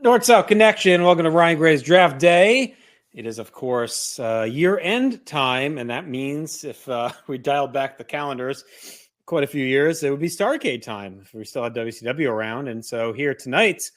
North-South Connection. Welcome to Ryan Gray's Draft Day. It is, of course, year-end time, and that means if we dialed back the calendars quite a few years, it would be Starrcade time if we still had WCW around. And so here tonight,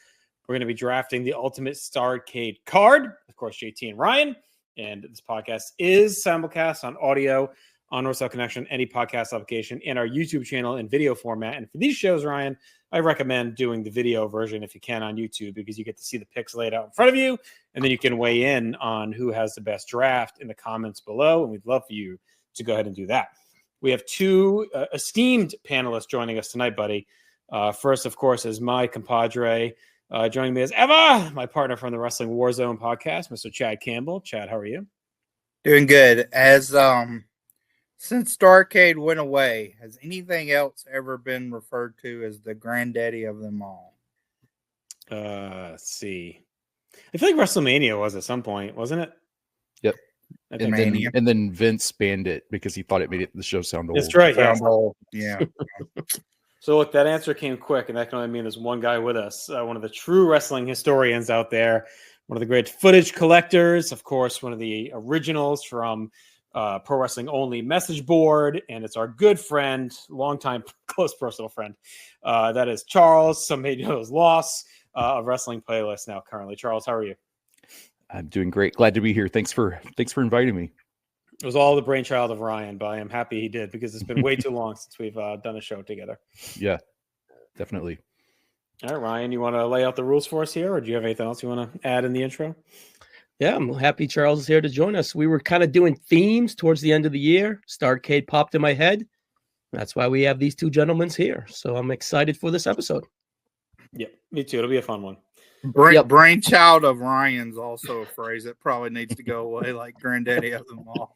we're going to be drafting the Ultimate Starrcade card. Of course, JT and Ryan. And this podcast is simulcast on audio on North-South Connection, any podcast application, and our YouTube channel in video format. And for these shows, Ryan, I recommend doing the video version if you can on YouTube, because you get to see the picks laid out in front of you, and then you can weigh in on who has the best draft in the comments below, and we'd love for you to go ahead and do that. We have two esteemed panelists joining us tonight, buddy. First, of course, is my compadre. Joining me as ever, my partner from the Wrestling Warzone podcast, Mr. Chad Campbell. Chad, how are you? Doing good. Since Starrcade went away, has anything else ever been referred to as the granddaddy of them all? Let's see. I feel like WrestleMania was at some point, wasn't it? Yep. And then Vince banned it because he thought it made the show sound old. That's right. Yeah. So look, that answer came quick, and that can only mean there's one guy with us, one of the true wrestling historians out there, one of the great footage collectors, of course, one of the originals from Pro Wrestling Only message board, and it's our good friend, longtime close personal friend. That is Charles. Some may know as Loss of Wrestling Playlist now currently. Charles, how are you? I'm doing great. Glad to be here. Thanks for inviting me. It was all the brainchild of Ryan, but I am happy he did, because it's been way too long since we've done a show together. Yeah, definitely. All right, Ryan, you want to lay out the rules for us here, or do you have anything else you want to add in the intro? Yeah, I'm happy Charles is here to join us. We were kind of doing themes towards the end of the year. Starrcade popped in my head. That's why we have these two gentlemen here. So I'm excited for this episode. Yep, me too. It'll be a fun one. Brainchild of Ryan's also a phrase that probably needs to go away, like granddaddy of them all.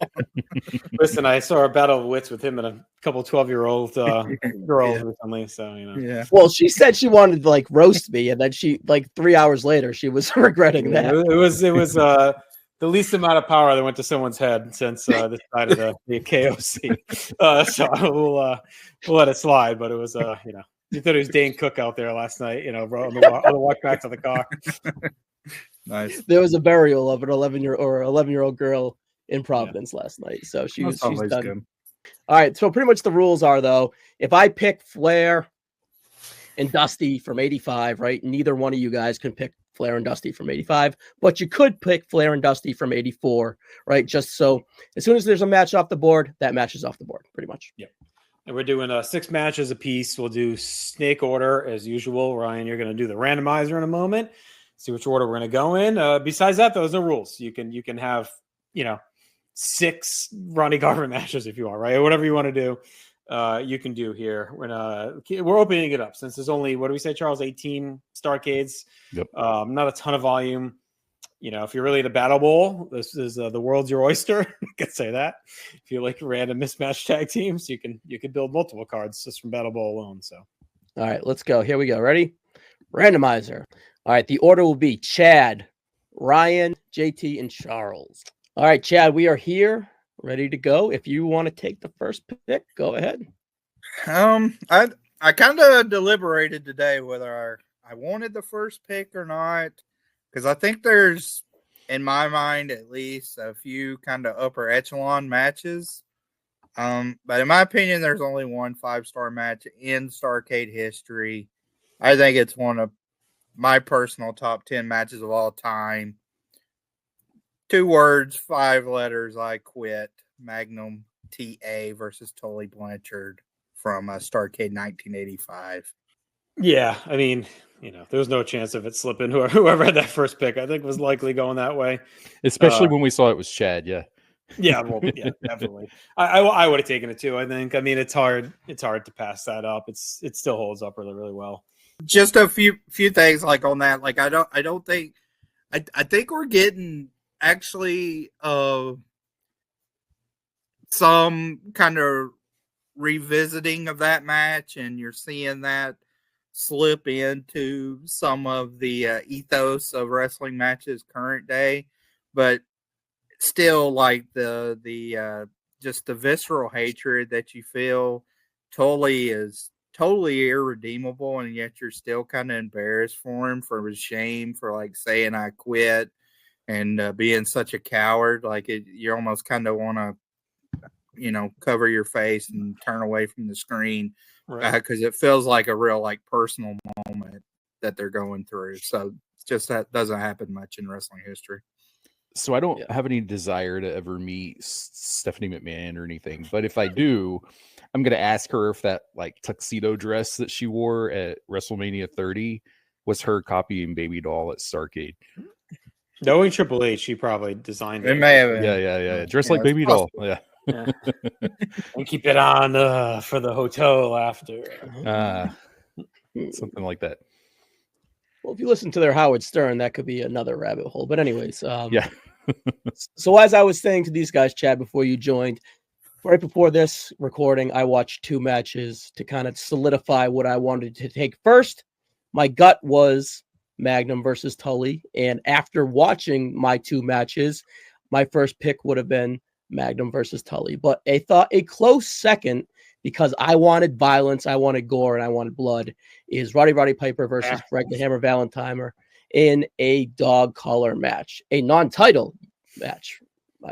Listen, I saw a battle of wits with him and a couple 12-year-old girls recently, so you know. Yeah. Well, she said she wanted to roast me, and then she 3 hours later she was regretting that. It was the least amount of power that went to someone's head since this side of the KOC. So we'll let it slide, but it was you thought it was Dane Cook out there last night, on the walk back to the car. Nice. There was a burial of an 11-year-old girl in Providence last night, so she's done. Good. All right, so pretty much the rules are, though, if I pick Flair and Dusty from 85, right, neither one of you guys can pick Flair and Dusty from 85, but you could pick Flair and Dusty from 84, right? Just so as soon as there's a match off the board, that match is off the board, pretty much. Yep. And we're doing 6 matches apiece. We'll do snake order as usual. Ryan, you're going to do the randomizer in a moment. See which order we're going to go in. Besides that, those are rules. You can have 6 Ronnie Garvin matches if you want, right? Whatever you want to do, you can do here. We're opening it up since there's only, what do we say, Charles? 18 Starrcades. Yep. Not a ton of volume. If you're really the Battle Bowl, this is the world's your oyster. I can say that. If you like random mismatch tag teams, you can build multiple cards just from Battle Bowl alone. So, all right, let's go. Here we go. Ready? Randomizer. All right, the order will be Chad, Ryan, JT, and Charles. All right, Chad, we are here, ready to go. If you want to take the first pick, go ahead. I kind of deliberated today whether I wanted the first pick or not, because I think there's, in my mind at least, a few kind of upper echelon matches. But in my opinion, there's only one 5-star match in Starrcade history. I think it's one of my personal top 10 matches of all time. 2 words, 5 letters, I quit. Magnum TA versus Tully Blanchard from Starrcade 1985. Yeah, I mean, there was no chance of it slipping. Whoever had that first pick, I think, was likely going that way. Especially when we saw it was Chad, yeah. Yeah, well, yeah, definitely. I would have taken it too, I think. I mean, it's hard to pass that up. It still holds up really, really well. Just a few things on that. I think we're getting actually some kind of revisiting of that match, and you're seeing that slip into some of the ethos of wrestling matches current day, but still the just the visceral hatred that you feel. Tully is totally irredeemable, and yet you're still kind of embarrassed for him, for his shame, for like saying I quit and being such a coward. Like you almost kind of want to, cover your face and turn away from the screen because it feels like a real like personal moment that they're going through. So it's just that doesn't happen much in wrestling history. So I don't have any desire to ever meet Stephanie McMahon or anything, but if I do, I'm going to ask her if that like tuxedo dress that she wore at WrestleMania 30 was her copying Baby Doll at Starrcade. Knowing Triple H, she probably designed it. It may have been. Yeah. Dressed like Baby Doll. Yeah. And keep it on for the hotel after. Something like that. Well, if you listen to their Howard Stern, that could be another rabbit hole. But anyways, yeah. So as I was saying to these guys, Chad, before you joined, right before this recording, I watched 2 matches to kind of solidify what I wanted to take first. My gut was Magnum versus Tully. And after watching my 2 matches, my first pick would have been Magnum versus Tully. But I thought a close second, because I wanted violence, I wanted gore, and I wanted blood, is Roddy Piper versus Greg the Hammer Valentine in a dog collar match, a non-title match,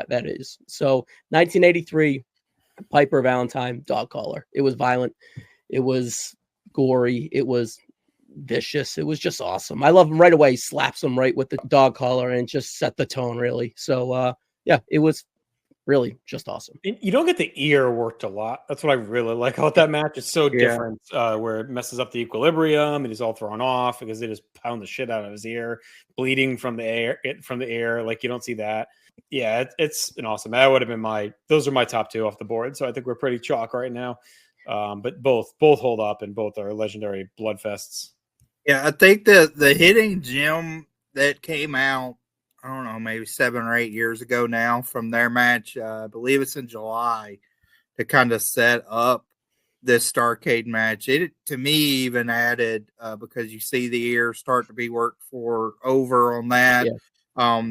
that is. So 1983, Piper Valentine, dog collar. It was violent. It was gory. It was vicious. It was just awesome. I love him right away. He slaps him right with the dog collar and just set the tone, really. So, it was really just awesome. You don't get the ear worked a lot. That's what I really like about that match. It's so different, where it messes up the equilibrium and he's all thrown off because they just pound the shit out of his ear, bleeding from the air. Like you don't see that. Yeah, it's an awesome. That would have been those are my top 2 off the board. So I think we're pretty chalk right now. But both hold up and both are legendary bloodfests. Yeah, I think the Hitting Gym that came out, I don't know, maybe 7 or 8 years ago now from their match. I believe it's in July, to kind of set up this Starrcade match. It, to me, even added, because you see the ear start to be worked over on that. Yeah.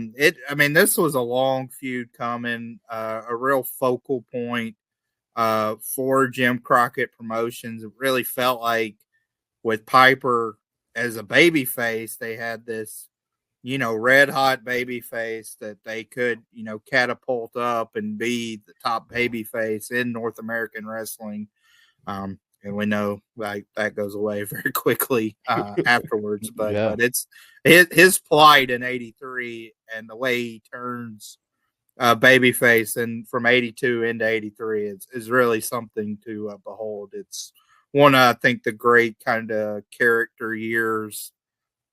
This was a long feud coming, a real focal point for Jim Crockett Promotions. It really felt like with Piper as a baby face, they had this red hot baby face that they could, catapult up and be the top baby face in North American wrestling. And we know like that goes away very quickly afterwards, but it's his plight in 83 and the way he turns baby face and from 82 into 83 is really something to behold. It's one of, I think, the great kind of character years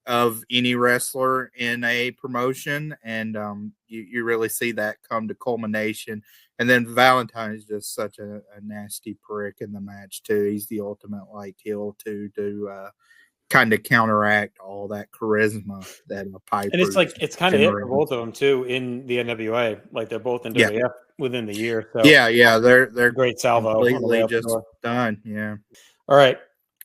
of any wrestler in a promotion, and you really see that come to culmination. And then Valentine is just such a nasty prick in the match too. He's the ultimate like heel to kind of counteract all that charisma that Piper. And it's kind of it for both of them too in the NWA. Like they're both in WWF within the year. So they're great salvo. Completely just done. Yeah. All right.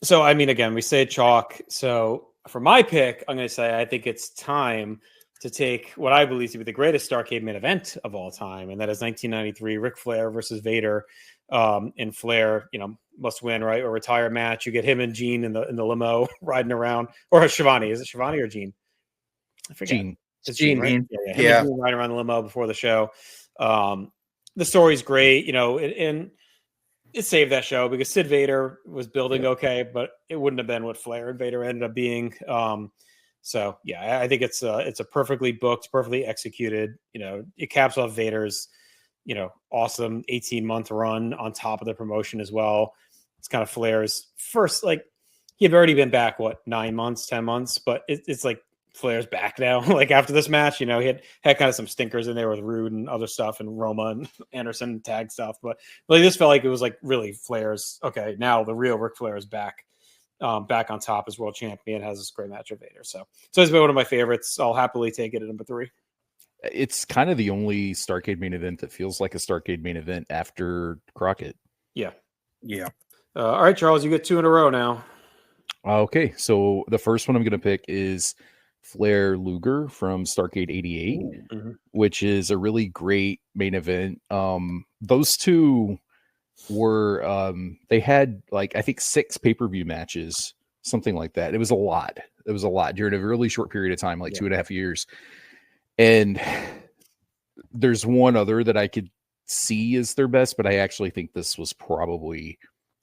So again, we say chalk. So for my pick, I'm going to say I think it's time to take what I believe to be the greatest Starrcade main event of all time, and that is 1993 Ric Flair versus Vader. And Flair, must win, right, or retire match. You get him and Gene in the limo riding around, or Shivani. Is it Shivani or Gene? I forget. Gene. It's Gene, right? Yeah. Gene riding around the limo before the show. The story's great, and it saved that show because Sid Vader was building okay, but it wouldn't have been what Flair and Vader ended up being. I think it's a perfectly booked, perfectly executed. It caps off Vader's awesome 18-month run on top of the promotion as well. It's kind of Flair's first, he had already been back 9 months, 10 months, but it's like Flair's back now. After this match, he had kind of some stinkers in there with Rude and other stuff and Roma and Anderson tag stuff, but this felt like it was really Flair's. Okay, now the real Ric Flair is back on top as world champion, has this great match with Vader. So it's been one of my favorites. I'll happily take it at number 3. It's kind of the only Starrcade main event that feels like a Starrcade main event after Crockett. Yeah. Yeah. All right, Charles, you get 2 in a row now. Okay, so the first one I'm going to pick is Flair Luger from Starrcade 88, which is a really great main event. Those two were they had like I think 6 pay-per-view matches, something like that. It was a lot. It was a lot during a really short period of time, like 2.5 years. And there's one other that I could see as their best, but I actually think this was probably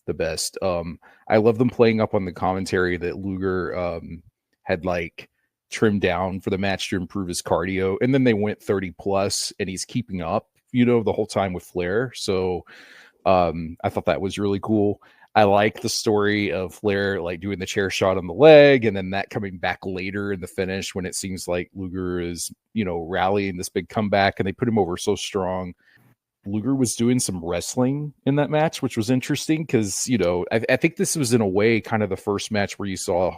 the best. I love them playing up on the commentary that Luger had like trimmed down for the match to improve his cardio, and then they went 30 plus, and he's keeping up, the whole time with Flair. So I thought that was really cool. I like the story of Flair like doing the chair shot on the leg, and then that coming back later in the finish when it seems like Luger is, rallying this big comeback, and they put him over so strong. Luger was doing some wrestling in that match, which was interesting because, I think this was in a way kind of the first match where you saw,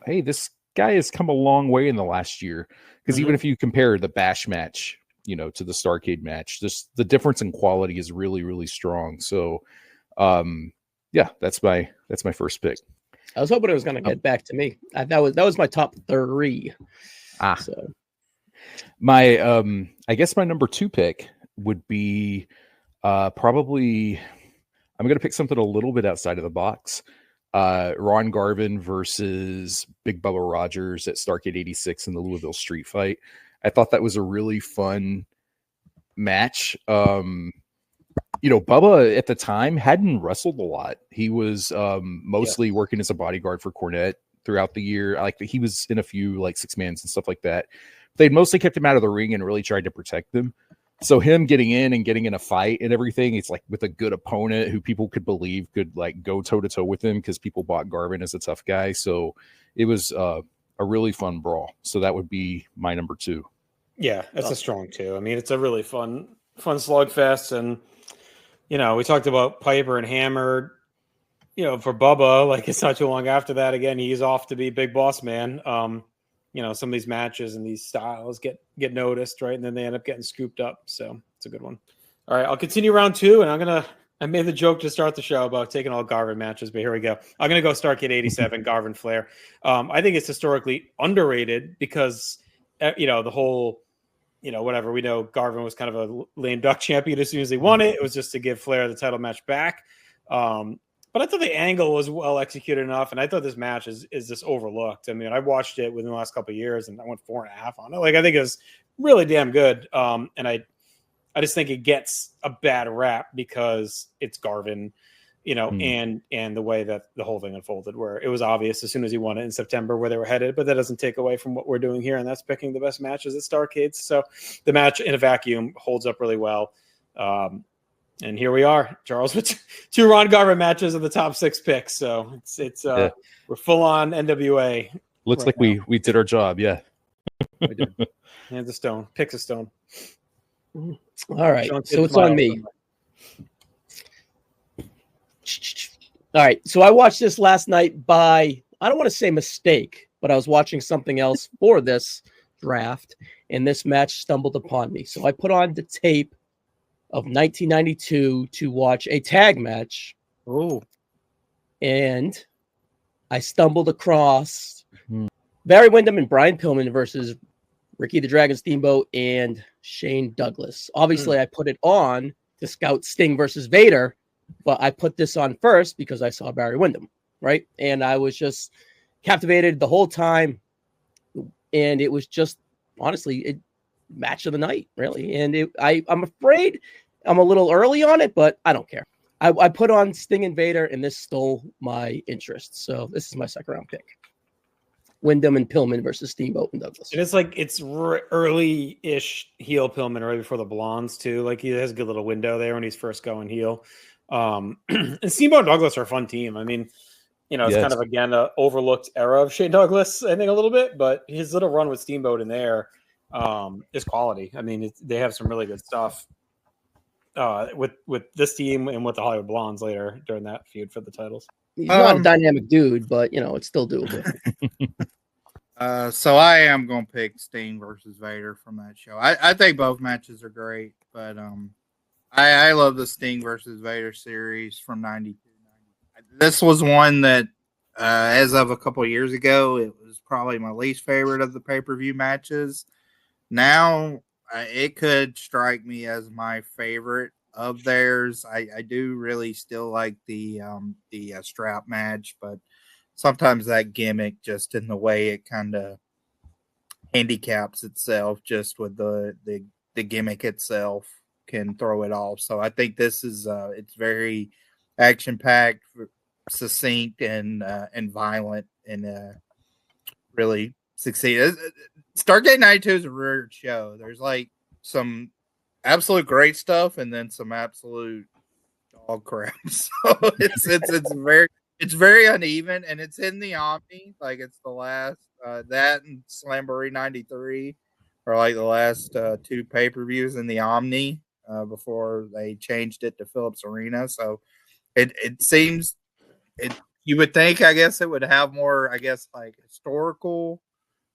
hey, this guy has come a long way in the last year. Because even if you compare the Bash match, to the Starrcade match, just the difference in quality is really, really strong. So, that's my first pick. I was hoping it was going to get back to me. That was my top 3. So my I guess my number 2 pick would be probably I'm going to pick something a little bit outside of the box. Ron Garvin versus Big Bubba Rogers at Starrcade 86 in the Louisville Street Fight. I thought that was a really fun match. Bubba at the time hadn't wrestled a lot. He was mostly working as a bodyguard for Cornette throughout the year. Like he was in a few like 6-mans and stuff like that. They'd mostly kept him out of the ring and really tried to protect him. So him getting in a fight and everything, it's like with a good opponent who people could believe could like go toe to toe with him because people bought Garvin as a tough guy. So it was a really fun brawl. So that would be my number 2. Yeah, that's a strong 2. I mean, it's a really fun slugfest. And, we talked about Piper and Hammer, for Bubba, like it's not too long after that. Again, he's off to be big boss man. Some of these matches and these styles get noticed, right? And then they end up getting scooped up. So it's a good one. All right, I'll continue round 2, and I made the joke to start the show about taking all Garvin matches, but here we go. I'm going to go Starrcade 87, Garvin Flair. I think it's historically underrated because, the whole, whatever, we know Garvin was kind of a lame duck champion as soon as he won it. It was just to give Flair the title match back. But I thought the angle was well executed enough, and I thought this match is just overlooked. I mean, I watched it within the last couple of years, and I went 4.5 on it. Like, I think it was really damn good. And I just think it gets a bad rap because it's Garvin, and the way that the whole thing unfolded, where it was obvious as soon as he won it in September where they were headed. But that doesn't take away from what we're doing here, and that's picking the best matches at Starrcade. So the match in a vacuum holds up really well. And here we are, Charles, with 2 Ron Garvin matches of the top 6 picks. So it's we're full on NWA. Looks right like we did our job. Yeah. We did. Hands of stone, picks of stone. All right. So it's on me. All right. So I watched this last night by, I don't want to say mistake, but I was watching something else for this draft, and this match stumbled upon me. So I put on the tape of 1992 to watch a tag match. Oh. And I stumbled across Barry Windham and Brian Pillman versus Ricky the Dragon Steamboat and Shane Douglas. Obviously, I put it on to scout Sting versus Vader, but I put this on first because I saw Barry Windham, right? And I was just captivated the whole time. And it was just, honestly, match of the night, really. And I'm afraid I'm a little early on it, but I don't care. I put on Sting and Vader, and this stole my interest. So this is my second round pick. Wyndham and Pillman versus Steamboat and Douglas. And it's like it's early-ish heel Pillman right before the blondes too. Like he has a good little window there when he's first going heel. And Steamboat and Douglas are a fun team. I mean, it's kind of again an overlooked era of Shane Douglas, I think a little bit, but his little run with Steamboat in there is quality. I mean, they have some really good stuff with this team and with the Hollywood Blondes later during that feud for the titles. He's not a dynamic dude, but it's still doable. So I am going to pick Sting versus Vader from that show. I think both matches are great, but I love the Sting versus Vader series from 92. This was one that, as of a couple of years ago, it was probably my least favorite of the pay-per-view matches. Now, it could strike me as my favorite of theirs. I do really still like the strap match, but sometimes that gimmick, just in the way it kind of handicaps itself, just with the gimmick itself, can throw it off. So I think this is it's very action packed, succinct, and violent, and really succeed. Stargate 92 is a weird show. There's like some absolute great stuff, and then some absolute dog crap. So it's very uneven, and it's in the Omni. Like, it's the last that and Slamboree 93 are like the last two pay-per-views in the Omni before they changed it to Phillips Arena. So it seems you would think, I guess, it would have more, I guess, like historical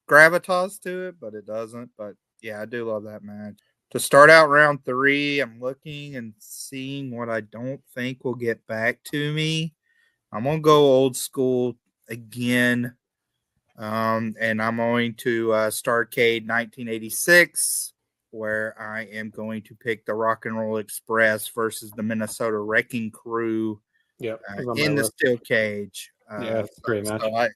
gravitas to it, but it doesn't. But yeah, I do love that match. To start out round 3, I'm looking and seeing what I don't think will get back to me. I'm going to go old school again. And I'm going to Starrcade 1986, where I am going to pick the Rock and Roll Express versus the Minnesota Wrecking Crew. Yep, in the steel cage. Yeah, it's a great match. So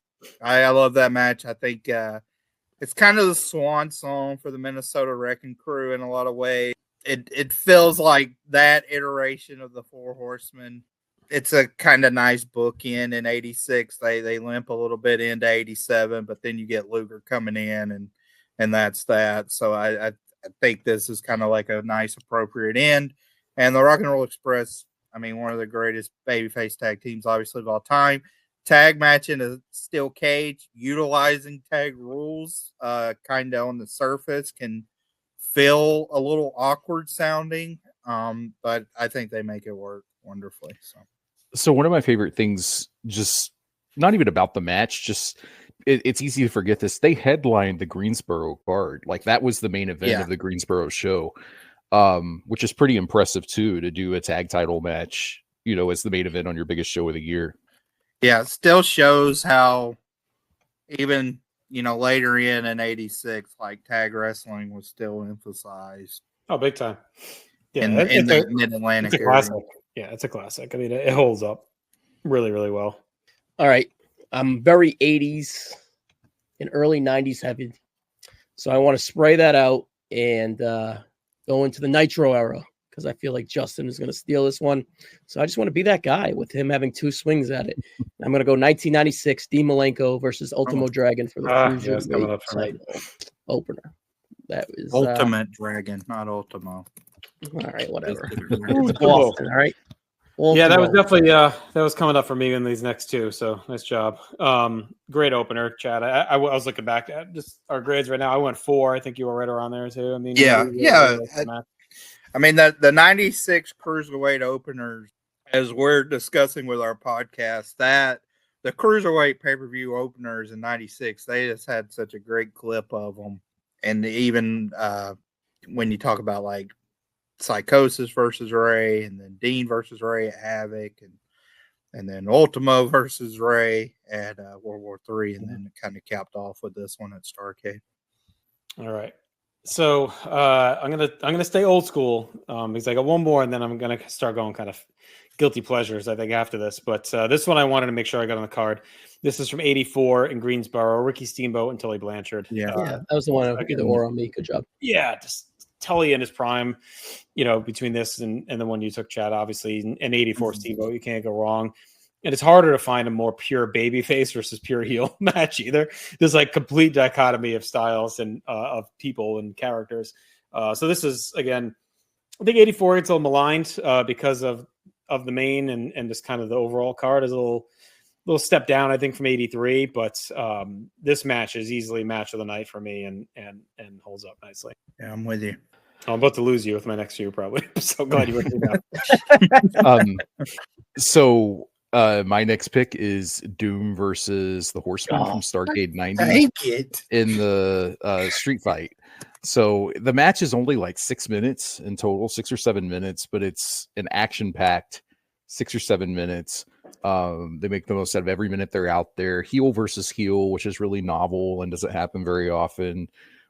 I love that match. I think it's kind of the swan song for the Minnesota Wrecking Crew in a lot of ways. It feels like that iteration of the Four Horsemen. It's a kind of nice bookend in 86. They limp a little bit into 87, but then you get Luger coming in, and that's that. So I think this is kind of like a nice appropriate end. And the Rock and Roll Express, I mean, one of the greatest babyface tag teams, obviously, of all time. Tag match in a steel cage, utilizing tag rules, kind of on the surface, can feel a little awkward sounding, but I think they make it work wonderfully. So one of my favorite things, just not even about the match, just it's easy to forget this. They headlined the Greensboro card. Like, that was the main event of the Greensboro show. Which is pretty impressive too, to do a tag title match, as the main event on your biggest show of the year. Yeah, it still shows how even, later in 86, like, tag wrestling was still emphasized. Oh, big time. Yeah, in the Mid-Atlantic area. Classic. Yeah, it's a classic. I mean, it holds up really, really well. All right. I'm very 80s and early 90s heavy. So I want to spray that out and go into the Nitro era, because I feel like Justin is going to steal this one. So I just want to be that guy with him having two swings at it. I'm going to go 1996 Dean Malenko versus Ultimo Dragon for the Cruiserweight title opener. That was Ultimate Dragon, not Ultimo. All right, whatever. Boston, all right. Ultimo. Yeah, that was definitely that was coming up for me in these next two. So nice job. Great opener, Chad. I was looking back at just our grades right now. I went 4. I think you were right around there too. I mean, I mean, the 96 Cruiserweight openers, as we're discussing with our podcast, that the Cruiserweight pay-per-view openers in 96, they just had such a great clip of them. And even when you talk about, like, Psychosis versus Ray, and then Dean versus Ray at Havoc, and then Ultimo versus Ray at World War III, and then it kind of capped off with this one at Starrcade. All right. So I'm gonna stay old school because I got one more, and then I'm gonna start going kind of guilty pleasures, I think, after this. But this one I wanted to make sure I got on the card. This is from '84 in Greensboro. Ricky Steamboat and Tully Blanchard. Yeah, that was the one. Either or on me. Good job. Yeah, just Tully in his prime. Between this and the one you took, Chad, obviously, in '84 Steamboat, you can't go wrong. And it's harder to find a more pure babyface versus pure heel match either. There's like complete dichotomy of styles and of people and characters. So this is, again, I think '84 gets a little maligned because of the main and just kind of the overall card is a little step down, I think, from '83. But this match is easily match of the night for me and holds up nicely. Yeah, I'm with you. I'm about to lose you with my next few, probably. So glad you went through that. My next pick is Doom versus the Horseman from Starrcade 90 in the street fight. So the match is only like 6 minutes in total, 6 or 7 minutes, but it's an action-packed 6 or 7 minutes. They make the most out of every minute they're out there. Heel versus heel, which is really novel and doesn't happen very often.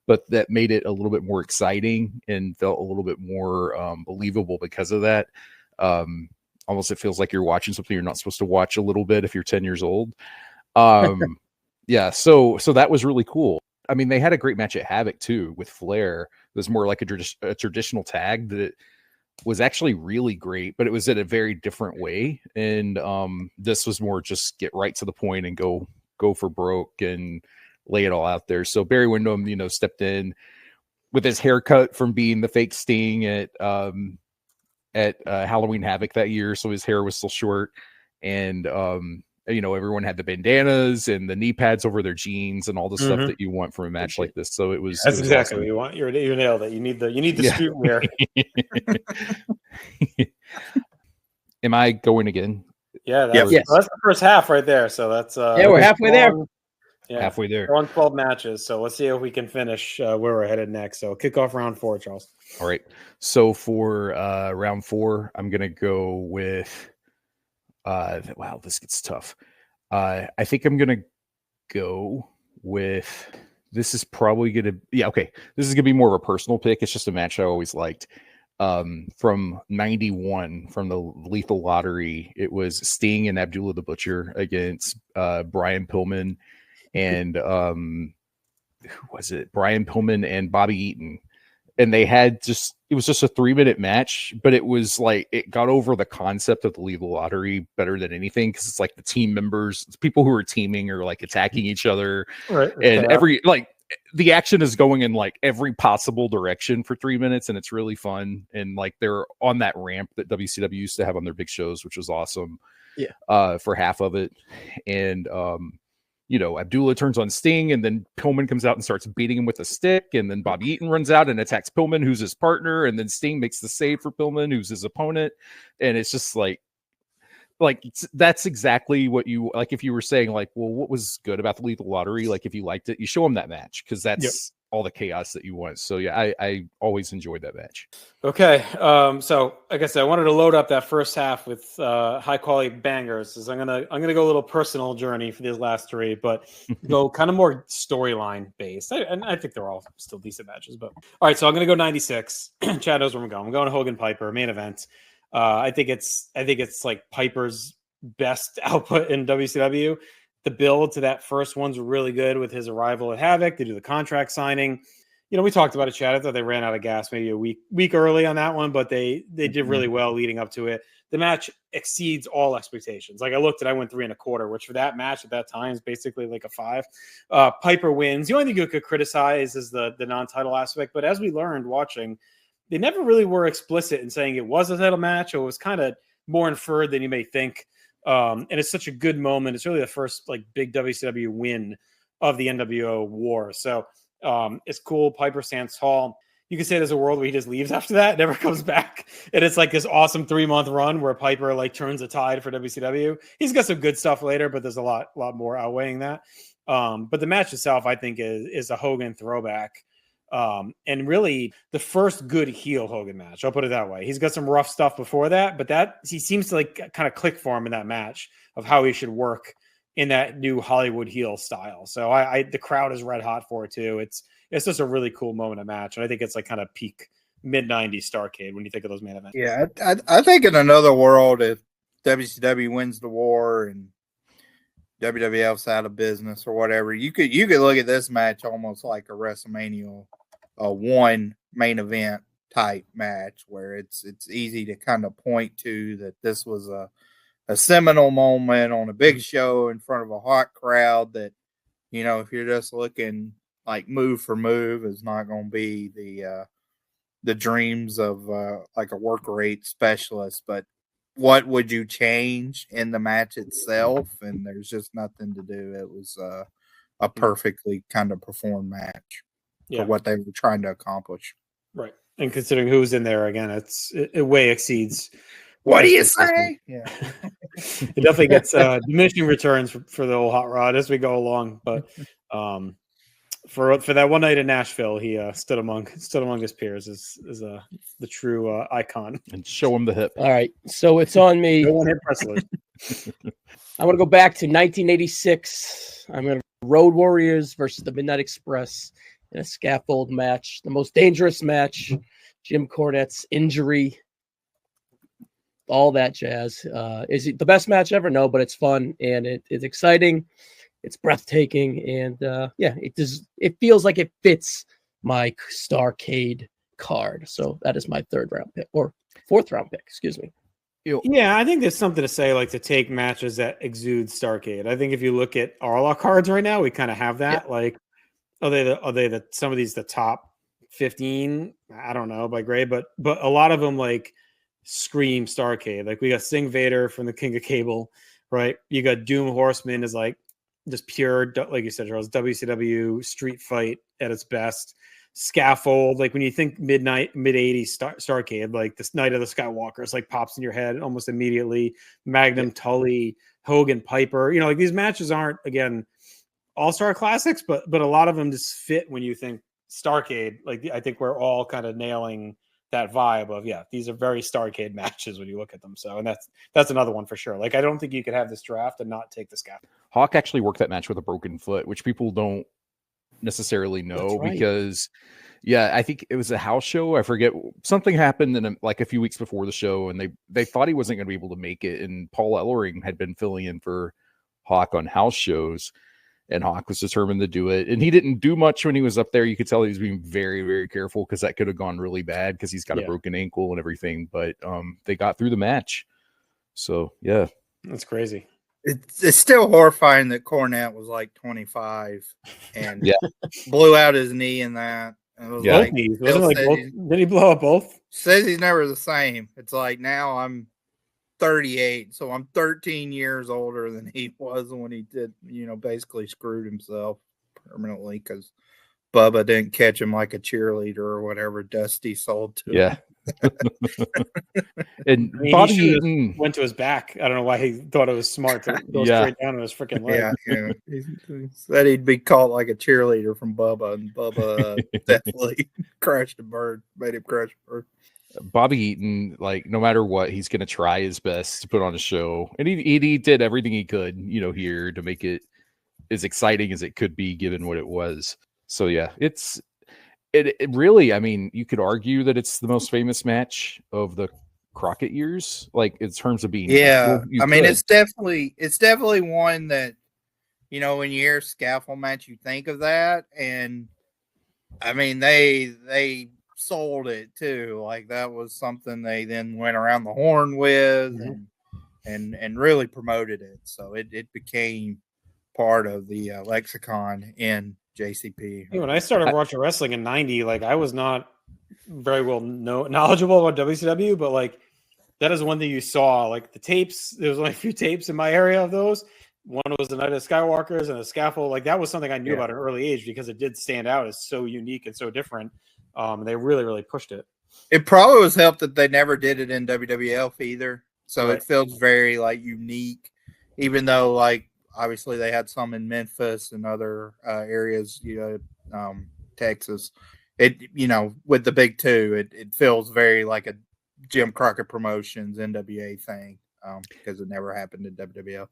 but that made it a little bit more exciting and felt a little bit more believable because of that. Almost it feels like you're watching something you're not supposed to watch a little bit if you're 10 years old. Yeah, so that was really cool. I mean, they had a great match at Havoc too with Flair. It was more like a traditional tag that was actually really great, but it was in a very different way. And this was more just get right to the point and go for broke and lay it all out there. So Barry Windham, stepped in with his haircut from being the fake Sting at Halloween Havoc that year. So his hair was still short, and everyone had the bandanas and the knee pads over their jeans and all the stuff that you want from a match like this. So that's exactly awesome. What you want. You nailed it. You need the streetwear. Am I going again? Yeah, that's the first half right there. So that's we're halfway there. Yeah, halfway there. We're on 12 matches. So let's see if we can finish where we're headed next. So kick off round 4, Charles. All right. So for round 4, I'm gonna go with wow, this gets tough. I think I'm gonna go with this is probably gonna this is gonna be more of a personal pick. It's just a match I always liked. From 91 from the Lethal Lottery, it was Sting and Abdullah the Butcher against Brian Pillman and who was it? Brian Pillman and Bobby Eaton. And they had it was just a 3-minute match, but it was like it got over the concept of the Lethal Lottery better than anything, because it's like the team members, it's people who are teaming or like attacking each other, right? And the action is going in like every possible direction for 3 minutes, and it's really fun. And like they're on that ramp that WCW used to have on their big shows, which was awesome. Yeah. For half of it, and Abdullah turns on Sting, and then Pillman comes out and starts beating him with a stick, and then Bobby Eaton runs out and attacks Pillman, who's his partner, and then Sting makes the save for Pillman, who's his opponent. And it's just like that's exactly what you like. If you were saying like, well, what was good about the Lethal Lottery? Like, if you liked it, you show them that match, because that's all the chaos that you want. So yeah, I always enjoyed that match. Okay, so like I said, I wanted to load up that first half with high quality bangers. So I'm gonna go a little personal journey for these last 3, but go kind of more storyline based. And I think they're all still decent matches. But all right, so I'm gonna go 96. Chad knows where I'm going. I'm going Hogan Piper main event. I think it's like Piper's best output in WCW. The build to that first one's really good with his arrival at Havoc. They do the contract signing. We talked about it, Chad. I thought they ran out of gas maybe a week early on that one, but they did really well leading up to it. The match exceeds all expectations. Like I went 3 1/4, which for that match at that time is basically like a 5. Piper wins. The only thing you could criticize is the non-title aspect, but as we learned watching, they never really were explicit in saying it was a title match, or it was kind of more inferred than you may think. And it's such a good moment. It's really the first like big WCW win of the NWO war. So it's cool. Piper stands tall. You could say there's a world where he just leaves after that, never comes back. And it's like this awesome 3-month run where Piper like turns the tide for WCW. He's got some good stuff later, but there's a lot more outweighing that. But the match itself, I think, is a Hogan throwback. And really the first good heel Hogan match. I'll put it that way. He's got some rough stuff before that, but he seems to like kind of click for him in that match of how he should work in that new Hollywood heel style. So the crowd is red hot for it too. It's just a really cool moment of match. And I think it's like kind of peak mid-90s Starrcade when you think of those main events. Yeah. I think in another world, if WCW wins the war and WWF's out of business or whatever, you could look at this match almost like a WrestleMania 1 main event type match, where it's easy to kind of point to that this was a seminal moment on a big show in front of a hot crowd that, if you're just looking like move for move, is not going to be the dreams of like a work rate specialist. But what would you change in the match itself? And there's just nothing to do. It was a perfectly kind of performed match for what they were trying to accomplish. Right. And considering who's in there, again, it way exceeds. What do you say? Yeah. It definitely gets diminishing returns for the old Hot Rod as we go along. But for that one night in Nashville, he stood among his peers as the true icon. And show him the hip. All right, so it's on me. No one hit wrestlers. I want to go back to 1986. I'm going to Road Warriors versus the Midnight Express in a scaffold match, the most dangerous match, Jim Cornette's injury, all that jazz. Is it the best match ever? No, but it's fun and it's exciting. It's breathtaking, and it feels like it fits my Starrcade card. So that is my 3rd round pick, or 4th round pick, excuse me. Yeah, I think there's something to say, like, to take matches that exude Starrcade. I think if you look at all our cards right now, we kind of have that. Yeah. Like, are they some of these the top 15? I don't know by grade, but a lot of them like scream Starrcade. Like, we got Sing Vader from the King of Cable, right? You got Doom Horseman is like just pure, like you said, Charles, WCW street fight at its best. Scaffold, like when you think mid 80s Starrcade, like this Night of the Skywalkers, like pops in your head almost immediately. Magnum, Tully, Hogan, Piper, like these matches aren't, again, all-star classics, but a lot of them just fit when you think Starrcade. Like, I think we're all kind of nailing that vibe of, these are very Starrcade matches when you look at them. So, and that's another one for sure. Like, I don't think you could have this draft and not take the Scaffold. Hawk actually worked that match with a broken foot, which people don't necessarily know, because I think it was a house show. I forget, something happened in like a few weeks before the show, and they thought he wasn't going to be able to make it. And Paul Ellering had been filling in for Hawk on house shows, and Hawk was determined to do it. And he didn't do much when he was up there. You could tell he was being very, very careful, because that could have gone really bad, because he's got a broken ankle and everything. But they got through the match. So that's crazy. It's still horrifying that Cornette was like 25 and blew out his knee in that. It was like, did he blow up both? Says he's never the same. It's like, now I'm 38, so I'm 13 years older than he was when he did, basically screwed himself permanently because Bubba didn't catch him like a cheerleader or whatever Dusty sold to him. And Bobby Eaton went to his back. I don't know why he thought it was smart to go straight down to his freaking leg. He said he'd be caught like a cheerleader from Bubba, and Bubba definitely crashed a bird, made him crash a bird. Bobby Eaton, like, no matter what, he's going to try his best to put on a show, and he did everything he could, here to make it as exciting as it could be, given what it was. So it really, I mean, you could argue that it's the most famous match of the Crockett years, like, in terms of being. I mean, it's definitely one that, when you hear scaffold match, you think of that, and I mean, they sold it too. Like, that was something they then went around the horn with, and really promoted it. So it became part of the lexicon in JCP. When I started watching wrestling in '90, like, I was not very well knowledgeable about WCW, but like, that is one thing you saw. Like, the tapes, there was only a few tapes in my area of those. One was the Night of the Skywalkers and the Scaffold. Like, that was something I knew about at an early age, because it did stand out as so unique and so different. They really, really pushed it. It probably was helped that they never did it in WWF either. So it feels very like unique, even though, like, obviously they had some in Memphis and other areas, Texas. It, with the big two, it feels very like a Jim Crockett Promotions NWA thing, because it never happened in WWF.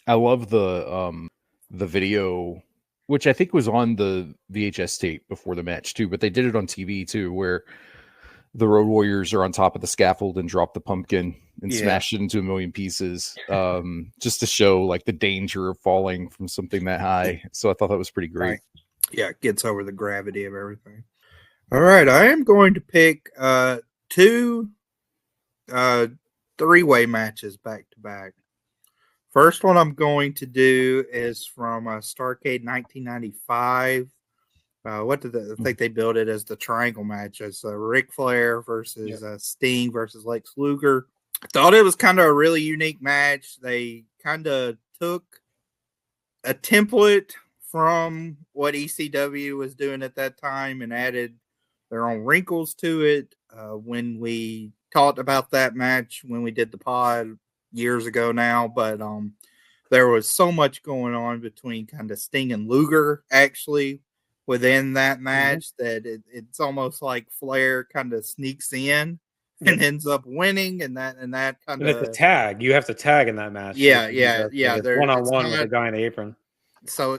I love the video, which I think was on the VHS tape before the match too, but they did it on TV too, where the Road Warriors are on top of the scaffold and drop the pumpkin and smash it into a million pieces, just to show like the danger of falling from something that high. So I thought that was pretty great. Right. Yeah, it gets over the gravity of everything. All right, I am going to pick two three-way matches back to back. First one I'm going to do is from Starrcade 1995. I think they built it as the triangle match. It's Ric Flair versus Sting versus Lex Luger. I thought it was kind of a really unique match. They kind of took a template from what ECW was doing at that time and added their own wrinkles to it. When we talked about that match, when we did the pod years ago now, but there was so much going on between kind of Sting and Luger actually within that match that it's almost like Flair kind of sneaks in and ends up winning, and that kind of. It's a tag. You have to tag in that match. Yeah. They're one-on-one with a guy in the apron. So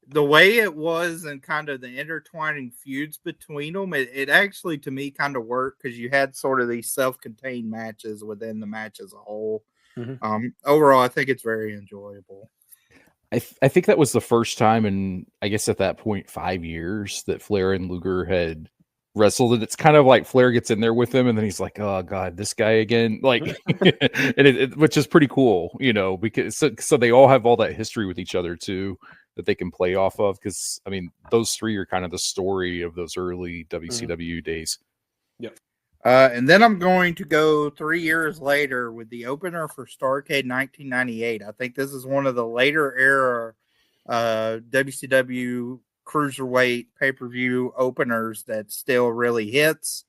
the way it was and kind of the intertwining feuds between them, it actually to me kind of worked because you had sort of these self-contained matches within the match as a whole. Overall, I think it's very enjoyable. I think that was the first time in, I guess at that point, 5 years that Flair and Luger had wrestled. And it's kind of like Flair gets in there with him and then he's like, oh God, this guy again. Like, and which is pretty cool, because so they all have all that history with each other too, that they can play off of. Cause I mean, those three are kind of the story of those early WCW days. Yep. And then I'm going to go 3 years later with the opener for Starrcade 1998. I think this is one of the later era WCW cruiserweight pay-per-view openers that still really hits.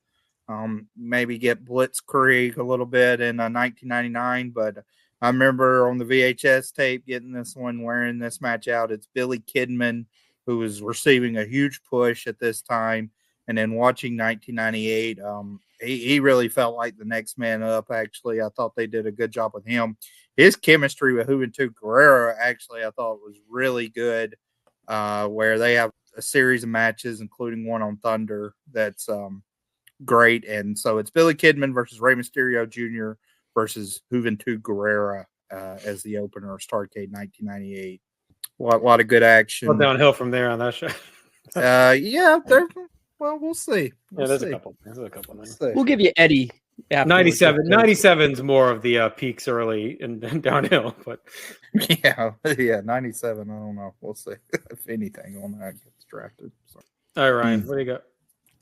Maybe get Blitzkrieg a little bit in 1999, but I remember on the VHS tape getting this one, wearing this match out. It's Billy Kidman, who was receiving a huge push at this time. And then watching 1998, he really felt like the next man up, actually. I thought they did a good job with him. His chemistry with Juventud Guerrera, actually, I thought was really good, where they have a series of matches, including one on Thunder, that's great. And so it's Billy Kidman versus Rey Mysterio Jr. versus Juventud Guerrera as the opener of Starrcade 1998. A lot of good action. Well, downhill from there on that show. Yeah, well, we'll see. There's a couple. We'll give you Eddie. 97's more of the peaks early and downhill, but yeah, 97. I don't know. We'll see if anything on that gets drafted. So. All right, Ryan, what do you got?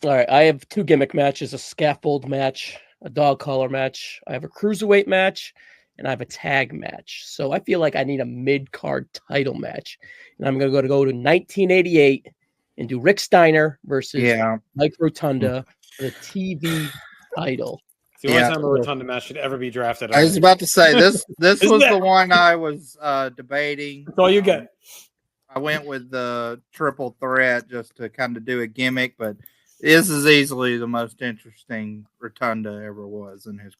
All right, I have 2 gimmick matches: a scaffold match, a dog collar match. I have a cruiserweight match, and I have a tag match. So I feel like I need a mid-card title match, and I'm going to go to 1988 and do Rick Steiner versus Mike Rotunda for the TV title. The only time a Rotunda match should ever be drafted. I was about to say this was the one I was debating. That's all you get. I went with the triple threat just to kind of do a gimmick, but this is easily the most interesting Rotunda ever was in his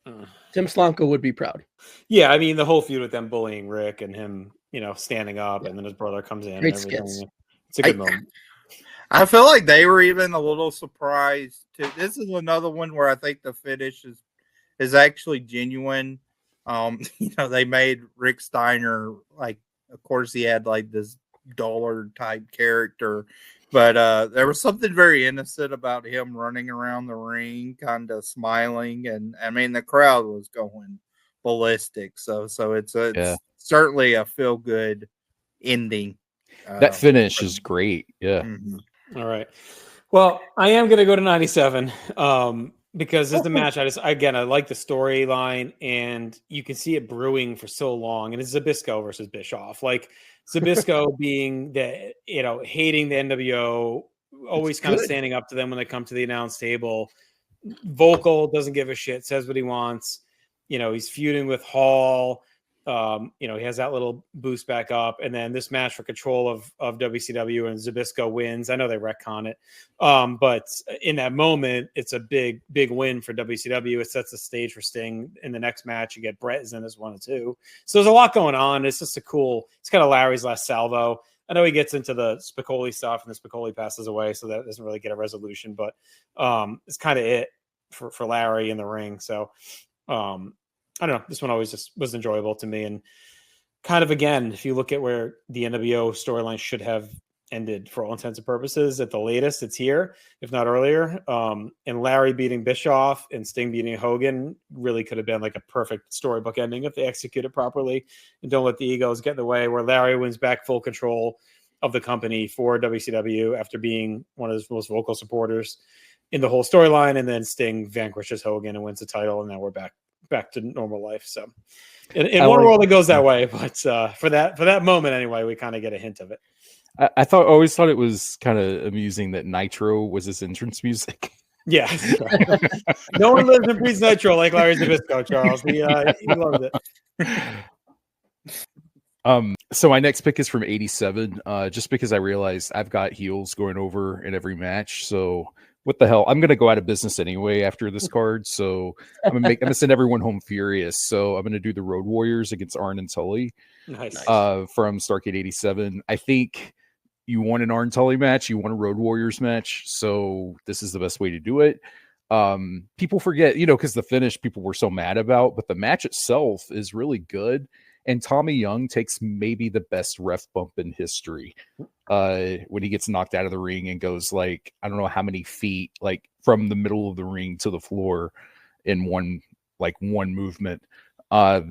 career. Tim Slonko would be proud. Yeah, I mean the whole feud with them bullying Rick and him, standing up, and then his brother comes in. Great and everything. skits. It's a good moment. I feel like they were even a little surprised too. This is another one where I think the finish is actually genuine. They made Rick Steiner, like, of course he had like this dollar type character, but there was something very innocent about him running around the ring, kind of smiling, and I mean the crowd was going ballistic. So it's certainly a feel good ending. That finish is great. Yeah. Mm-hmm. All right. Well, I am going to go to 97 because it's the match. I like the storyline, and you can see it brewing for so long. And it's Zbyszko versus Bischoff. Like Zbyszko being hating the NWO, always kind of standing up to them when they come to the announce table. Vocal, doesn't give a shit, says what he wants. He's feuding with Hall. He has that little boost back up, and then this match for control of WCW, and Zbyszko wins. I know they retcon it, but in that moment, it's a big win for WCW. It sets the stage for Sting in the next match. You get Brett is in this 1 and 2, so there's a lot going on. It's just it's kind of Larry's last salvo. I know he gets into the Spicoli stuff, and the Spicoli passes away, so that doesn't really get a resolution. But it's kind of it for Larry in the ring. So. I don't know. This one always just was enjoyable to me. And kind of, again, if you look at where the NWO storyline should have ended for all intents and purposes, at the latest, it's here, if not earlier. And Larry beating Bischoff and Sting beating Hogan really could have been like a perfect storybook ending if they execute it properly and don't let the egos get in the way, where Larry wins back full control of the company for WCW after being one of his most vocal supporters in the whole storyline. And then Sting vanquishes Hogan and wins the title. And now we're back to normal life. So in one world it goes that way, but for that moment anyway, we kind of get a hint of it. I always thought it was kind of amusing that Nitro was his entrance music. Yeah. No one lives and breathes Nitro like Larry Zbyszko, Charles. He loves it. So my next pick is from 87, just because I realized I've got heels going over in every match. So what the hell? I'm going to go out of business anyway after this card. So I'm going to send everyone home furious. So I'm going to do the Road Warriors against Arn and Tully. Nice. From Starrcade 87. I think you want an Arn Tully match, you want a Road Warriors match, so this is the best way to do it. People forget, because the finish people were so mad about, but the match itself is really good. And Tommy Young takes maybe the best ref bump in history when he gets knocked out of the ring and goes like, I don't know how many feet, like from the middle of the ring to the floor in one movement.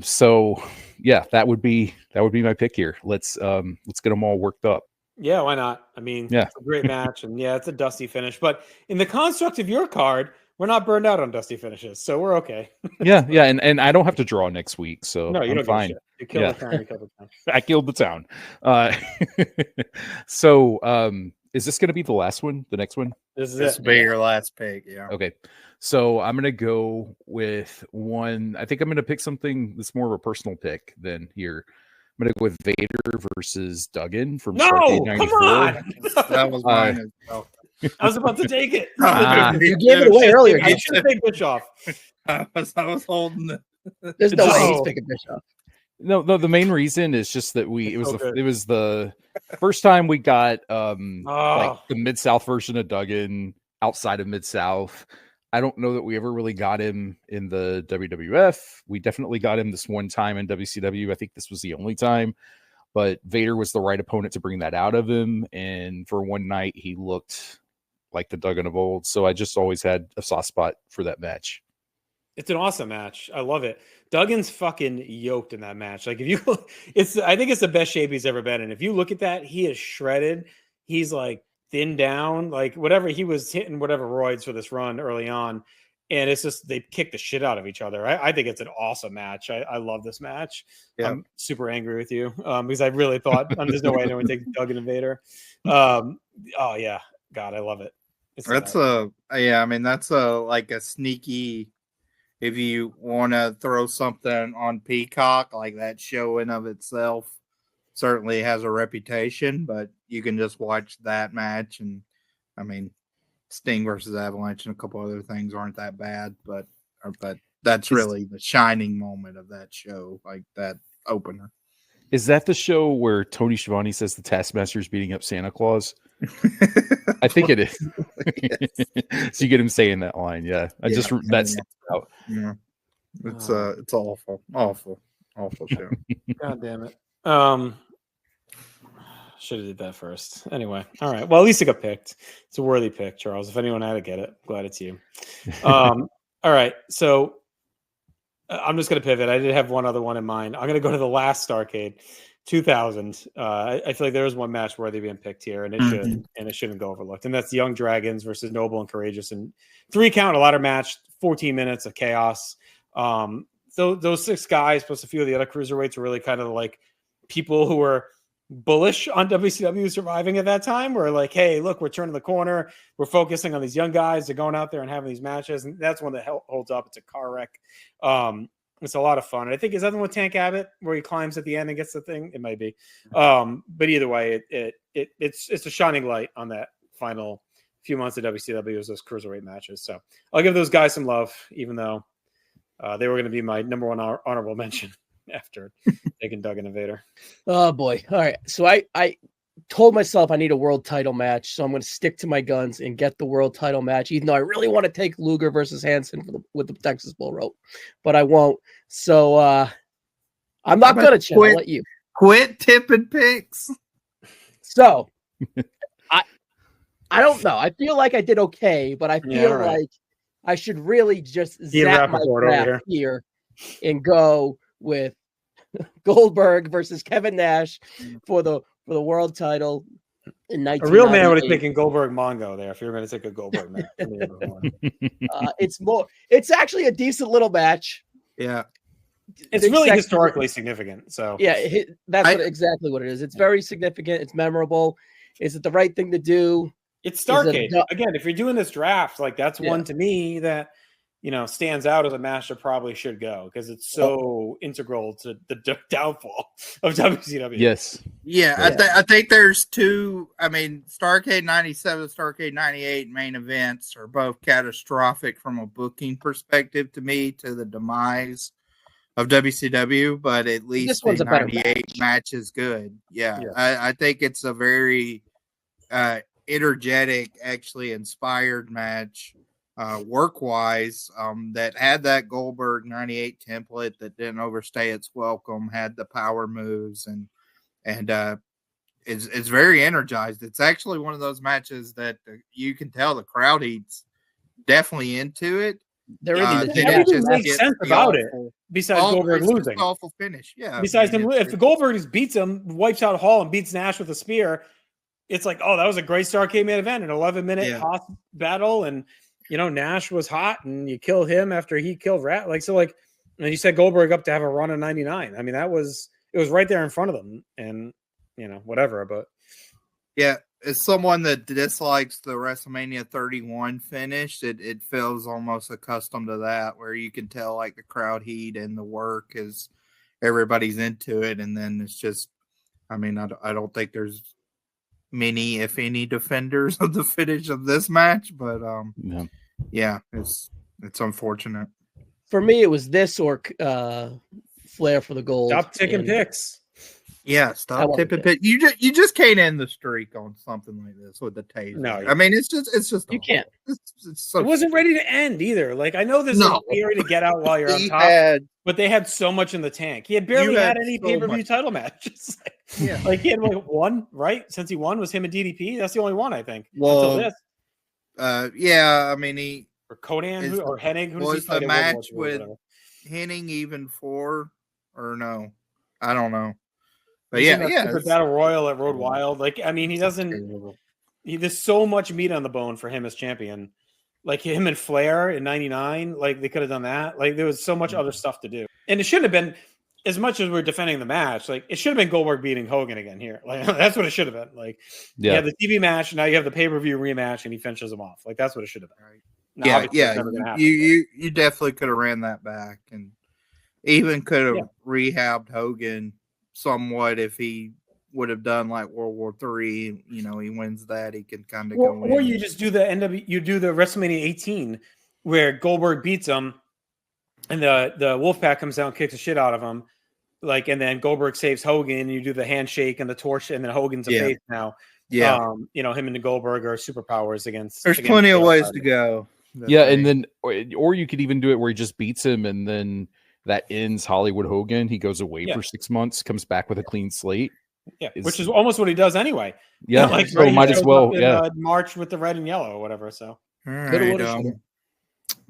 So yeah, that would be my pick here. Let's get them all worked up. Yeah, why not? I mean, yeah, it's a great match, and yeah, it's a dusty finish. But in the construct of your card, we're not burned out on dusty finishes, so we're okay. yeah, and I don't have to draw next week, so no, you I'm don't fine. You killed the town. You killed the town. I killed the town. So, is this going to be the last one? The next one? This will be your last pick. Yeah. Okay. So I'm going to go with one. I think I'm going to pick something that's more of a personal pick than here. I'm going to go with Vader versus Duggan from Starrcade 94. Come on. That was mine as well. I was about to take it. You gave it away earlier. I should take Bischoff. I was holding it. There's no way he's picking Bischoff. No, the main reason is just that it was the first time we got like the Mid-South version of Duggan outside of Mid-South. I don't know that we ever really got him in the WWF. We definitely got him this one time in WCW. I think this was the only time, but Vader was the right opponent to bring that out of him. And for one night, he looked like the Duggan of old. So I just always had a soft spot for that match. It's an awesome match. I love it. Duggan's fucking yoked in that match. Like I think it's the best shape he's ever been in. If you look at that, he is shredded. He's like thinned down, like whatever he was hitting, whatever roids for this run early on. And it's just, they kick the shit out of each other. I think it's an awesome match. I love this match. Yeah. I'm super angry with you because I really thought there's no way anyone would take Duggan and Vader. Oh yeah. God, I love it. That's like a sneaky, if you want to throw something on Peacock, like that show in of itself certainly has a reputation, but you can just watch that match. And I mean, Sting versus Avalanche and a couple other things aren't that bad, but that's really the shining moment of that show, like that opener. Is that the show where Tony Schiavone says the Taskmaster is beating up Santa Claus? I think it is. So you get him saying that line. Yeah. That's out. Yeah. It's awful show. God damn it. Should have did that first. Anyway. All right. Well, at least it got picked. It's a worthy pick, Charles. If anyone had to get it, glad it's you. All right. So I'm just going to pivot. I did have one other one in mind. I'm going to go to the last Starrcade, 2000. I feel like there was one match worthy being picked here, and it shouldn't go overlooked. And that's the Young Dragons versus Noble and Courageous, and 3-count, a ladder match, 14 minutes of chaos. So those 6 guys plus a few of the other cruiserweights were really kind of like people who were bullish on WCW surviving at that time. We're like, hey, look, we're turning the corner. We're focusing on these young guys. They're going out there and having these matches. And that's one that holds up. It's a car wreck. It's a lot of fun. And I think, is that the one with Tank Abbott where he climbs at the end and gets the thing? It might be. But either way, it's a shining light on that final few months of WCW as those cruiserweight matches. So I'll give those guys some love, even though they were going to be my number one honorable mention after taking Duggan and Vader. Oh boy. All right. So I told myself I need a world title match, so I'm going to stick to my guns and get the world title match, even though I really want to take Luger versus Hansen with the Texas Bull Rope, but I won't. So I'm not going to I'll let you quit tipping picks. So I don't know. I feel like I did okay, but I feel like I should really just zap my draft here and go with Goldberg versus Kevin Nash for the world title in 1998. A real man would have taken Goldberg Mongo there if you were going to take a Goldberg match. It's actually a decent little match. Yeah. It's really historically significant. So yeah, that's exactly what it is. It's very significant. It's memorable. Is it the right thing to do? It's Starrcade. Again, if you're doing this draft, like that's one to me that stands out as a match that probably should go because it's so integral to the downfall of WCW. Yes. Yeah. I think there's two. I mean, Starrcade 97, Starrcade 98 main events are both catastrophic from a booking perspective to me, to the demise of WCW, but at least the 98 match is good. Yeah. I think it's a very energetic, actually inspired match, work-wise, that had that Goldberg 98 template that didn't overstay its welcome, had the power moves, and it's very energized. It's actually one of those matches that you can tell the crowd heat's definitely into it. Everything makes sense about it. Besides Goldberg losing, awful finish. Yeah. Besides him, if Goldberg just beats him, wipes out Hall, and beats Nash with a spear, it's like, oh, that was a great Starrcade main event, an 11-minute hot battle, and Nash was hot, and you kill him after he killed Rat. And you set Goldberg up to have a run of 99. I mean, it was right there in front of them, and whatever. But yeah, as someone that dislikes the WrestleMania 31 finish, it feels almost accustomed to that, where you can tell like the crowd heat and the work is everybody's into it, and then it's just, I mean, I don't think there's many, if any, defenders of the finish of this match, but yeah, it's unfortunate. For me, it was this or Flair for the gold. Stop taking picks. Yeah, stop tipping pick. You just can't end the streak on something like this with the taser. No, I mean it's just you can't. It wasn't ready to end either. Like, I know this is theory to get out while you're on top, but they had so much in the tank. He had barely had any pay-per-view title matches. Like he had one, right? Since he won, was him and DDP. That's the only one, I think. Well, until this. Yeah, I mean he or Conan or Hennig. Who was the match with Hennig even for or no? I don't know. But yeah, Battle Royal at Road Wild. Like, I mean, there's so much meat on the bone for him as champion. Like him and Flair in '99, like they could have done that. Like there was so much other stuff to do, and it shouldn't have been as much as we're defending the match. Like it should have been Goldberg beating Hogan again here. Like that's what it should have been. Like you have the TV match, now you have the pay-per-view rematch, and he finishes him off. Like that's what it should have been. Right? Now, you definitely could have ran that back, and even could have rehabbed Hogan somewhat if he would have done like World War III. He wins that, he can kind of go in. Or you just do the you do the WrestleMania 18 where Goldberg beats him and the Wolfpack comes down and kicks the shit out of him, and then Goldberg saves Hogan, and you do the handshake and the torch, and then Hogan's a face now. Him and the Goldberg are superpowers against. There's plenty of ways to go. And then or you could even do it where he just beats him, and then that ends Hollywood Hogan. He goes away for 6 months, comes back with a clean slate. Yeah, which is almost what he does anyway. Yeah, so might as well. March with the red and yellow or whatever. So, all right,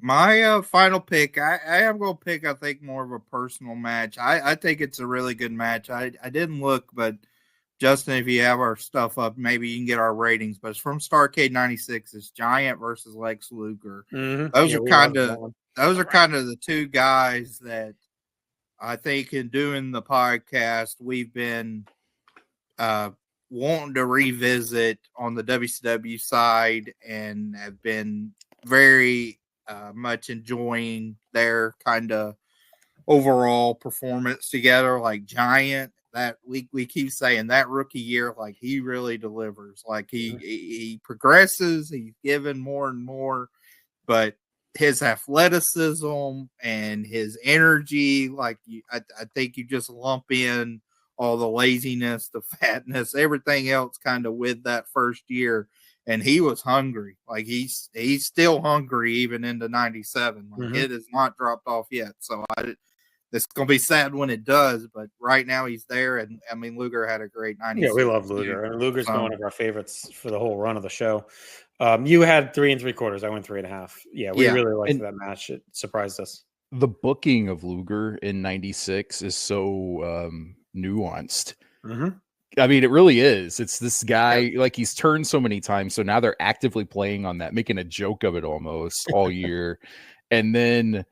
my final pick, I am going to pick, I think, more of a personal match. I think it's a really good match. I didn't look, but Justin, if you have our stuff up, maybe you can get our ratings. But it's from Starrcade '96. It's Giant versus Lex Luger. Mm-hmm. Those are kind of the two guys that I think in doing the podcast we've been wanting to revisit on the WCW side, and have been very much enjoying their kind of overall performance together. Like Giant, that we keep saying that rookie year, like he really delivers. Like he progresses, he's given more and more, but his athleticism and his energy, like I think you just lump in all the laziness, the fatness, everything else kind of with that first year. And he was hungry. Like he's still hungry even into 97. Like it has not dropped off yet. So it's going to be sad when it does, but right now he's there. And I mean, Luger had a great 96. Yeah, we love Luger. And Luger's been one of our favorites for the whole run of the show. You had 3 3/4. I went 3.5. Yeah, we really liked that match. It surprised us. The booking of Luger in '96 is so nuanced. Mm-hmm. I mean, it really is. It's this guy, like he's turned so many times. So now they're actively playing on that, making a joke of it almost all year. And then,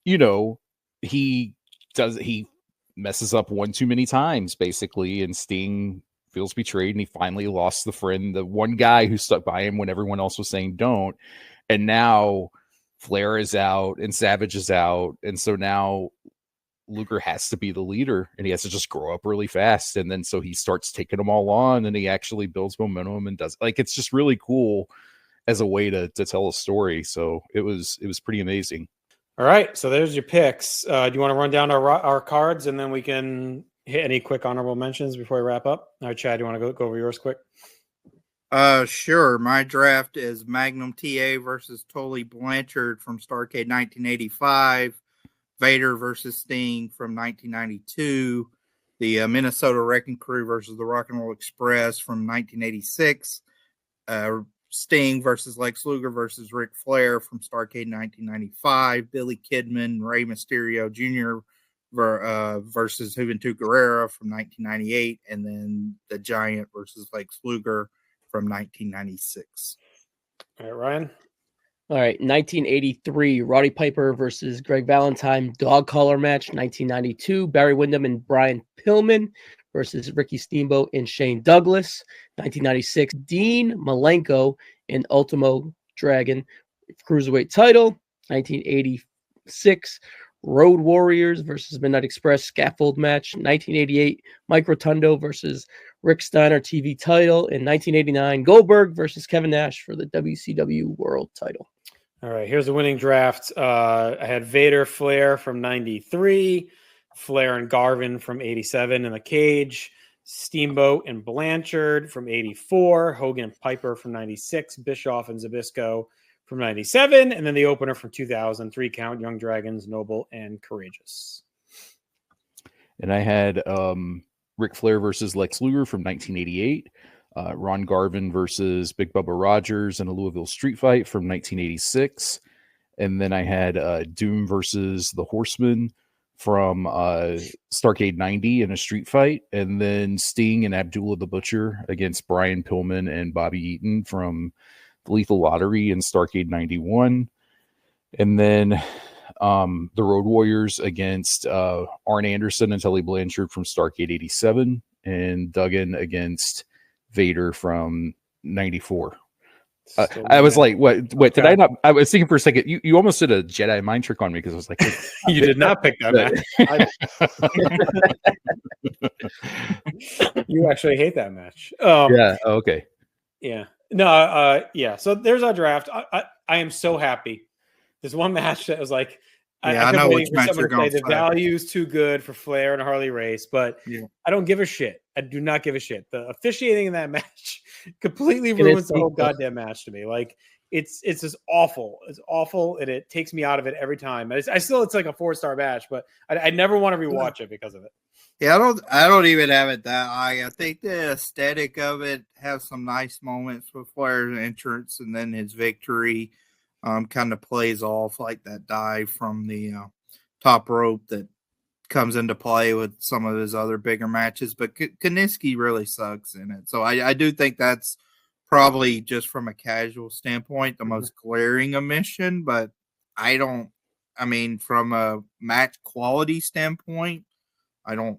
he messes up one too many times, basically, and Sting feels betrayed, and he finally lost the friend, the one guy who stuck by him when everyone else was saying don't. And now Flair is out and Savage is out, and so now Luger has to be the leader, and he has to just grow up really fast. And then so he starts taking them all on, and he actually builds momentum and does, like, it's just really cool as a way to tell a story. So it was pretty amazing. All right, so there's your picks. Do you want to run down our cards, and then we can hit any quick honorable mentions before we wrap up? All right, Chad, do you want to go over yours quick? Sure. My draft is Magnum TA versus Tully Blanchard from Starrcade 1985, Vader versus Sting from 1992, the Minnesota Wrecking Crew versus the Rock and Roll Express from 1986, Sting versus Lex Luger versus Ric Flair from Starrcade 1995, Billy Kidman, Rey Mysterio Jr. Versus Juventud Guerrera from 1998, and then the Giant versus Lex Luger from 1996. All right, Ryan. All right, 1983, Roddy Piper versus Greg Valentine, dog collar match. 1992, Barry Windham and Brian Pillman versus Ricky Steamboat and Shane Douglas. 1996, Dean Malenko and Ultimo Dragon cruiserweight title. 1986, Road Warriors versus Midnight Express scaffold match. 1988, Mike Rotundo versus Rick Steiner TV title. In 1989, Goldberg versus Kevin Nash for the WCW World title. All right, here's the winning draft. I had Vader Flair from 93, Flair and Garvin from 87 in the cage, Steamboat and Blanchard from 84, Hogan and Piper from 96, Bischoff and Zbyszko from 97, and then the opener from 2000, 3 count, Young Dragons, Noble, and Courageous. And I had Ric Flair versus Lex Luger from 1988, Ron Garvin versus Big Bubba Rogers in a Louisville street fight from 1986. And then I had Doom versus the Horsemen from Starrcade 90 in a street fight. And then Sting and Abdullah the Butcher against Brian Pillman and Bobby Eaton from the Lethal Lottery in Starrcade 91. And then the Road Warriors against Arn Anderson and Tully Blanchard from Starrcade 87. And Duggan against Vader from 94. I was like, what okay. Did I not? I was thinking for a second, you almost did a Jedi mind trick on me because I was like, you did not pick that match. You actually hate that match. Yeah. Okay. Yeah. No. Yeah. So there's our draft. I am so happy. There's one match that was like, I know which match you're going to say. The value is too good for Flair and Harley Race, but I don't give a shit. I do not give a shit. The officiating in that match completely ruins the whole goddamn match to me. Like it's just awful. It's awful, and it takes me out of it every time. It's like a 4-star match, but I never want to rewatch it because of it. Yeah, I don't even have it that high. I think the aesthetic of it has some nice moments with Flair's entrance and then his victory. Kind of plays off like that dive from the top rope that comes into play with some of his other bigger matches. But Kiniski really sucks in it. So I do think that's probably just from a casual standpoint, the most glaring omission. But from a match quality standpoint, I don't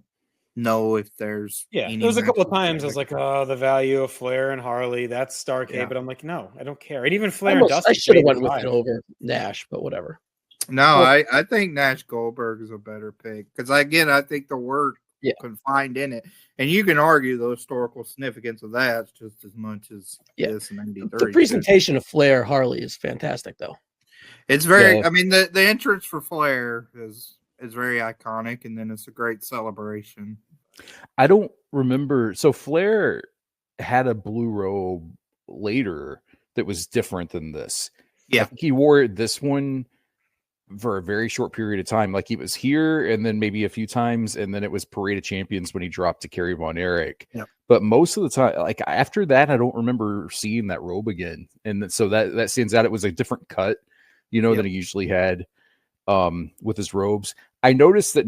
know if there's there was a couple of times I was like, oh, the value of Flair and Harley, that's Starrcade, but I'm like, no, I don't care. And even Flair and Dusty, I should have went with it over Nash, but whatever. No, I think Nash Goldberg is a better pick because again, I think the work confined in it, and you can argue the historical significance of that just as much as this in 93. The presentation of Flair Harley is fantastic, though. It's very. I mean, the entrance for Flair is very iconic, and then it's a great celebration. I don't remember. So Flair had a blue robe later that was different than this. Yeah, I think he wore this one for a very short period of time. Like he was here and then maybe a few times, and then it was Parade of Champions when he dropped to Kerry Von Erich. Yeah. But most of the time, like after that, I don't remember seeing that robe again. And so that stands out. It was a different cut, than he usually had with his robes. I noticed that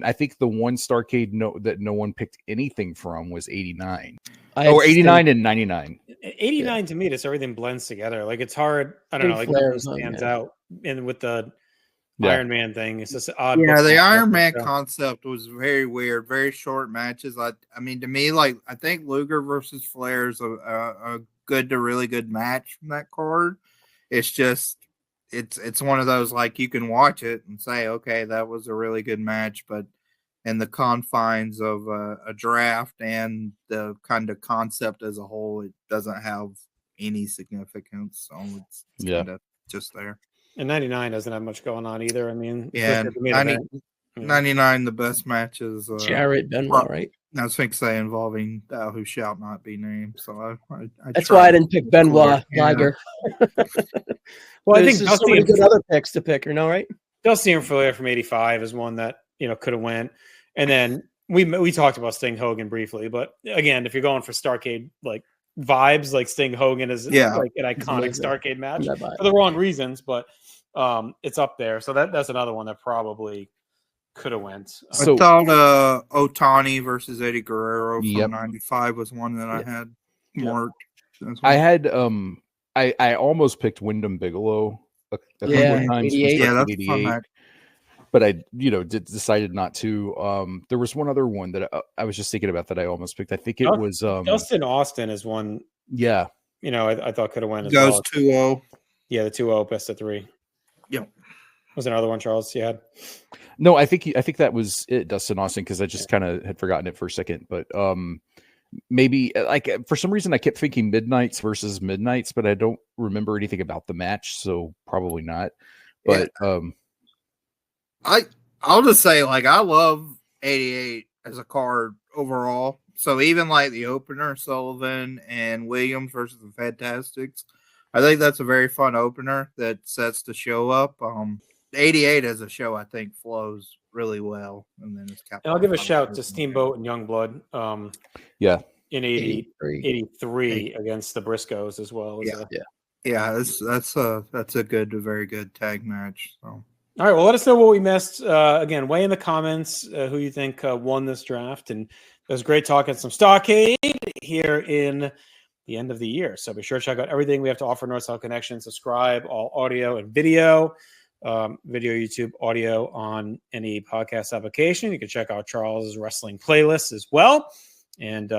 I think the one Starrcade that no one picked anything from was 89. 89 and 99. 89 to me, just everything blends together. Like it's hard. I don't know. Like nothing stands out. And with the Iron Man thing, it's just odd. Yeah, the Iron Man concept was very weird. Very short matches. I mean, to me, like I think Luger versus Flair is a good to really good match from that card. It's just. It's one of those like you can watch it and say, okay, that was a really good match, but in the confines of a draft and the kind of concept as a whole, it doesn't have any significance. So it's kind of just there. And 99 doesn't have much going on either. I mean, 99, the best matches. Jarrett Benoit, right? I was thinking say involving thou who shalt not be named. So that's why I didn't pick Benoit Liger. Well, I There's think so many good other picks to pick, right? Dusty and Flair from '85 is one that could have went, and then we talked about Sting Hogan briefly, but again, if you're going for Starrcade like vibes, like Sting Hogan is like an iconic Starrcade match for the wrong reasons, but it's up there. So that's another one that probably could have went. I thought Otani versus Eddie Guerrero from '95 was one that I had marked. I had I almost picked Wyndham Bigelow a couple of times. 88. Yeah, that's 88. But I decided not to. There was one other one that I was just thinking about that I almost picked. I think it was Justin Austin is one. Yeah, I thought could have went as goes well. 2-0. Yeah, the 2-0 best of 3. Yep. Was there another one, Charles? You had? No, I think that was it, Dustin Austin, because I just kind of had forgotten it for a second. But maybe like for some reason I kept thinking Midnights versus Midnights, but I don't remember anything about the match, so probably not. But I'll just say, like, I love 88 as a card overall. So even like the opener, Sullivan and Williams versus the Fantastics, I think that's a very fun opener that sets the show up. 88 as a show, I think, flows really well. And then it's and I'll give a shout to Steamboat and Youngblood. In 83 against the Briscoes as well. That's a very good tag match. So. All right, well, let us know what we missed. Again, weigh in the comments who you think won this draft. And it was great talking some Starrcade here in the end of the year. So be sure to check out everything we have to offer North South Connection. Subscribe, all audio and video, YouTube, audio on any podcast application. You can check out Charles's wrestling playlist as well. And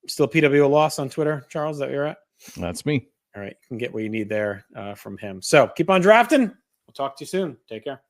still PWO Loss on Twitter. Charles, is that where you're at? That's me. All right, you can get what you need there from him. So keep on drafting. We'll talk to you soon. Take care.